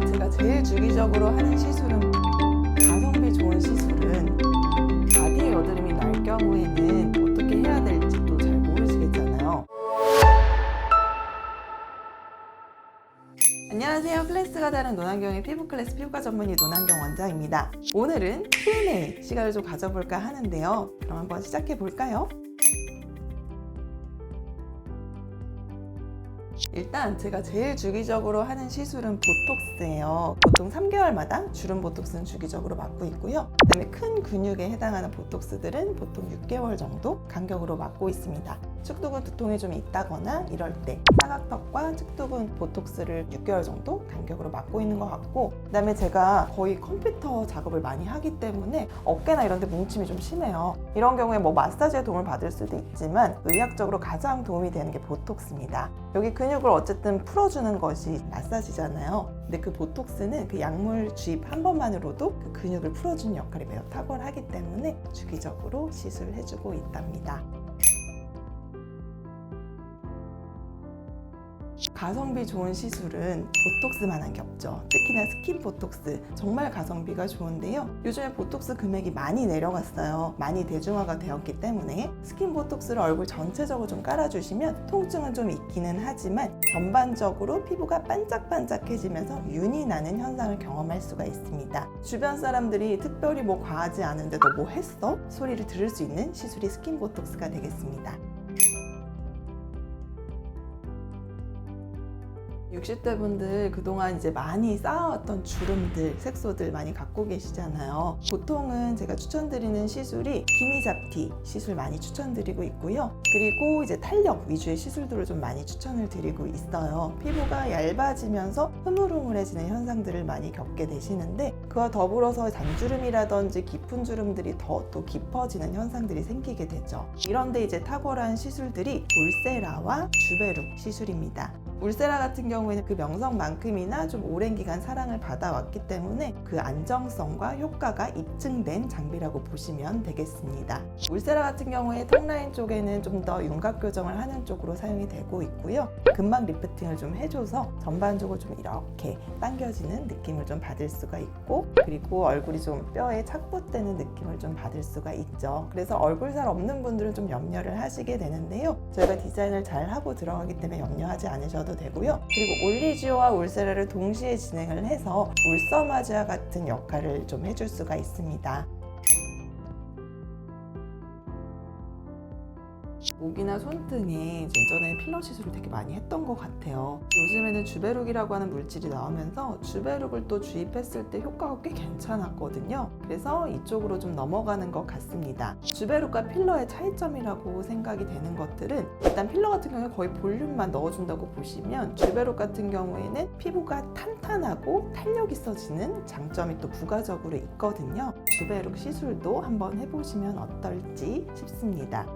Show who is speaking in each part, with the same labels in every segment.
Speaker 1: 제가 제일 주기적으로 하는 시술은 가성비 좋은 시술은 바디에 여드름이 날 경우에는 어떻게 해야 될지 또 잘 모르시겠잖아요. 안녕하세요. 클래스가 다른 노난경의 피부클래스 피부과 전문의 노난경 원장입니다. 오늘은 Q&A 시간을 좀 가져볼까 하는데요. 그럼 한번 시작해 볼까요? 일단 제가 제일 주기적으로 하는 시술은 보톡스예요. 보통 3개월마다 주름 보톡스는 주기적으로 맞고 있고요. 그다음에 큰 근육에 해당하는 보톡스들은 보통 6개월 정도 간격으로 맞고 있습니다. 측두근 두통이 좀 있다거나 이럴 때 사각턱과 측두근 보톡스를 6개월 정도 간격으로 맞고 있는 것 같고, 그다음에 제가 거의 컴퓨터 작업을 많이 하기 때문에 어깨나 이런 데 뭉침이 좀 심해요. 이런 경우에 뭐 마사지의 도움을 받을 수도 있지만 의학적으로 가장 도움이 되는 게 보톡스입니다. 여기 근육을 어쨌든 풀어주는 것이 마사지잖아요. 근데 그 보톡스는 그 약물 주입 한 번만으로도 그 근육을 풀어주는 역할이 매우 탁월하기 때문에 주기적으로 시술을 해주고 있답니다. 가성비 좋은 시술은 보톡스만한 게 없죠. 특히나 스킨 보톡스 정말 가성비가 좋은데요. 요즘에 보톡스 금액이 많이 내려갔어요. 많이 대중화가 되었기 때문에 스킨 보톡스를 얼굴 전체적으로 좀 깔아주시면 통증은 좀 있기는 하지만 전반적으로 피부가 반짝반짝해지면서 윤이 나는 현상을 경험할 수가 있습니다. 주변 사람들이 특별히 뭐 과하지 않은데 너 뭐 했어? 소리를 들을 수 있는 시술이 스킨 보톡스가 되겠습니다. 60대 분들 그동안 이제 많이 쌓아왔던 주름들, 색소들 많이 갖고 계시잖아요. 보통은 제가 추천드리는 시술이 기미잡티 시술 많이 추천드리고 있고요. 그리고 이제 탄력 위주의 시술들을 좀 많이 추천을 드리고 있어요. 피부가 얇아지면서 흐물흐물해지는 현상들을 많이 겪게 되시는데, 그와 더불어서 잔주름이라든지 깊은 주름들이 더 또 깊어지는 현상들이 생기게 되죠. 이런데 이제 탁월한 시술들이 울세라와 주베룩 시술입니다. 울세라 같은 경우에는 그 명성만큼이나 좀 오랜 기간 사랑을 받아왔기 때문에 그 안정성과 효과가 입증된 장비라고 보시면 되겠습니다. 울세라 같은 경우에 턱라인 쪽에는 좀 더 윤곽 교정을 하는 쪽으로 사용이 되고 있고요. 근막 리프팅을 좀 해줘서 전반적으로 좀 이렇게 당겨지는 느낌을 좀 받을 수가 있고, 그리고 얼굴이 좀 뼈에 착붙되는 느낌을 좀 받을 수가 있죠. 그래서 얼굴살 없는 분들은 좀 염려를 하시게 되는데요. 저희가 디자인을 잘 하고 들어가기 때문에 염려하지 않으셔도 되고요. 그리고 올리지오와 울세라를 동시에 진행을 해서 울서마즈와 같은 역할을 좀 해줄 수가 있습니다. 목이나 손등에 예전에 필러 시술을 되게 많이 했던 것 같아요. 요즘에는 주베룩이라고 하는 물질이 나오면서 주베룩을 또 주입했을 때 효과가 꽤 괜찮았거든요. 그래서 이쪽으로 좀 넘어가는 것 같습니다. 주베룩과 필러의 차이점이라고 생각이 되는 것들은, 일단 필러 같은 경우에 거의 볼륨만 넣어준다고 보시면, 주베룩 같은 경우에는 피부가 탄탄하고 탄력 있어지는 장점이 또 부가적으로 있거든요. 주베룩 시술도 한번 해보시면 어떨지 싶습니다.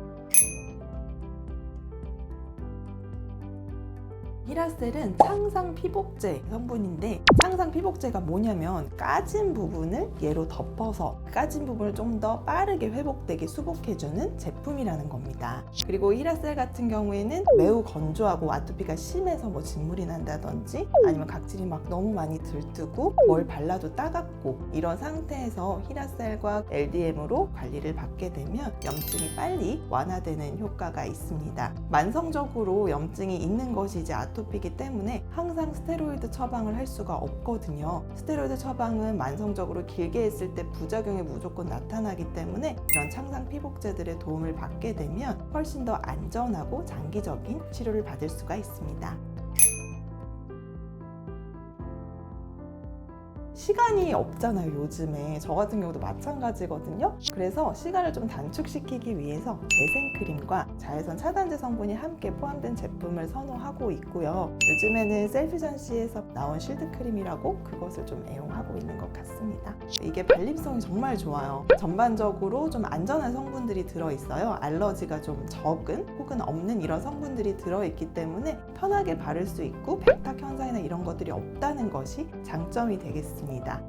Speaker 1: 히라셀은 창상 피복제 성분인데, 창상 피복제가 뭐냐면 까진 부분을 얘로 덮어서 까진 부분을 좀 더 빠르게 회복되게 수복해주는 제품이라는 겁니다. 그리고 히라셀 같은 경우에는 매우 건조하고 아토피가 심해서 뭐 진물이 난다든지 아니면 각질이 막 너무 많이 들뜨고 뭘 발라도 따갑고 이런 상태에서 히라셀과 LDM으로 관리를 받게 되면 염증이 빨리 완화되는 효과가 있습니다. 만성적으로 염증이 있는 것이 이제 아토피이기 때문에 항상 스테로이드 처방을 할 수가 없거든요. 스테로이드 처방은 만성적으로 길게 했을 때 부작용이 무조건 나타나기 때문에 이런 창상 피복제들의 도움을 받게 되면 훨씬 더 안전하고 장기적인 치료를 받을 수가 있습니다. 시간이 없잖아요. 요즘에 저 같은 경우도 마찬가지거든요. 그래서 시간을 좀 단축시키기 위해서 재생크림과 자외선 차단제 성분이 함께 포함된 제품을 선호하고 있고요. 요즘에는 셀피전시에서 나온 실드크림이라고 그것을 좀 애용하고 있는 것 같습니다. 이게 발림성이 정말 좋아요. 전반적으로 좀 안전한 성분들이 들어있어요. 알러지가 좀 적은 혹은 없는 이런 성분들이 들어있기 때문에 편하게 바를 수 있고 백탁 현상이나 이런 것들이 없다는 것이 장점이 되겠습니다.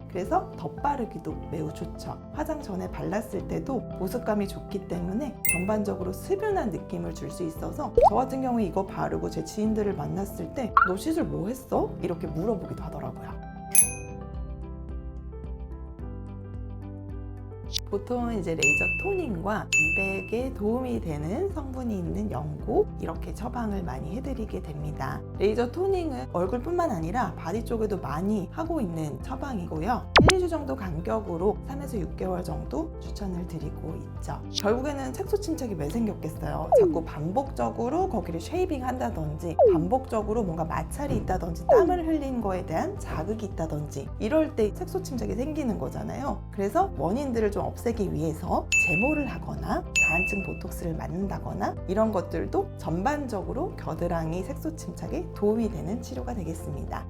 Speaker 1: 그래서 덧바르기도 매우 좋죠. 화장 전에 발랐을 때도 보습감이 좋기 때문에 전반적으로 스분한 느낌을 줄 수 있어서, 저 같은 경우에 이거 바르고 제 지인들을 만났을 때 너 시술 뭐 했어? 이렇게 물어보기도 하더라고요. 보통은 이제 레이저 토닝과 미백에 도움이 되는 성분이 있는 연고 이렇게 처방을 많이 해드리게 됩니다. 레이저 토닝은 얼굴뿐만 아니라 바디 쪽에도 많이 하고 있는 처방이고요. 1, 2주 정도 간격으로 3에서 6개월 정도 추천을 드리고 있죠. 결국에는 색소 침착이 왜 생겼겠어요? 자꾸 반복적으로 거기를 쉐이빙 한다든지 반복적으로 뭔가 마찰이 있다든지 땀을 흘린 거에 대한 자극이 있다든지 이럴 때 색소 침착이 생기는 거잖아요. 그래서 원인들을 좀 없애기 위해서 제모를 하거나 다한증 보톡스를 맞는다거나 이런 것들도 전반적으로 겨드랑이 색소 침착에 도움이 되는 치료가 되겠습니다.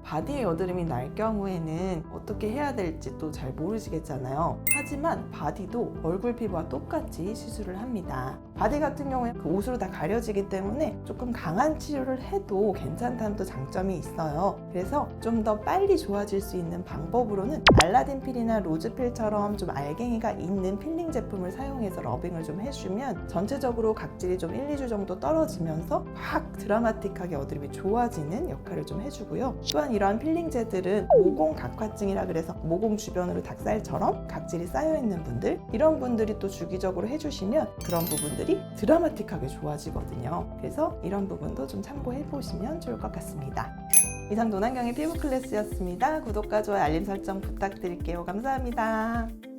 Speaker 1: 바디에 여드름이 날 경우에는 어떻게 해야 될지 또 잘 모르시겠잖아요. 하지만 바디도 얼굴 피부와 똑같이 시술을 합니다. 바디 같은 경우에 그 옷으로 다 가려지기 때문에 조금 강한 치료를 해도 괜찮다는 또 장점이 있어요. 그래서 좀 더 빨리 좋아질 수 있는 방법으로는 알라딘 필이나 로즈 필처럼 좀 알갱이가 있는 필링 제품을 사용해서 러빙을 좀 해주면 전체적으로 각질이 좀 1, 2주 정도 떨어지면서 확 드라마틱하게 여드름이 좋아지는 역할을 좀 해주고요. 또한 이러한 필링제들은 모공 각화증이라 그래서 모공 주변으로 닭살처럼 각질이 쌓여있는 분들, 이런 분들이 또 주기적으로 해주시면 그런 부분들이 드라마틱하게 좋아지거든요. 그래서 이런 부분도 좀 참고해 보시면 좋을 것 같습니다. 이상 노난경의 피부 클래스였습니다. 구독과 좋아요, 알림 설정 부탁드릴게요. 감사합니다.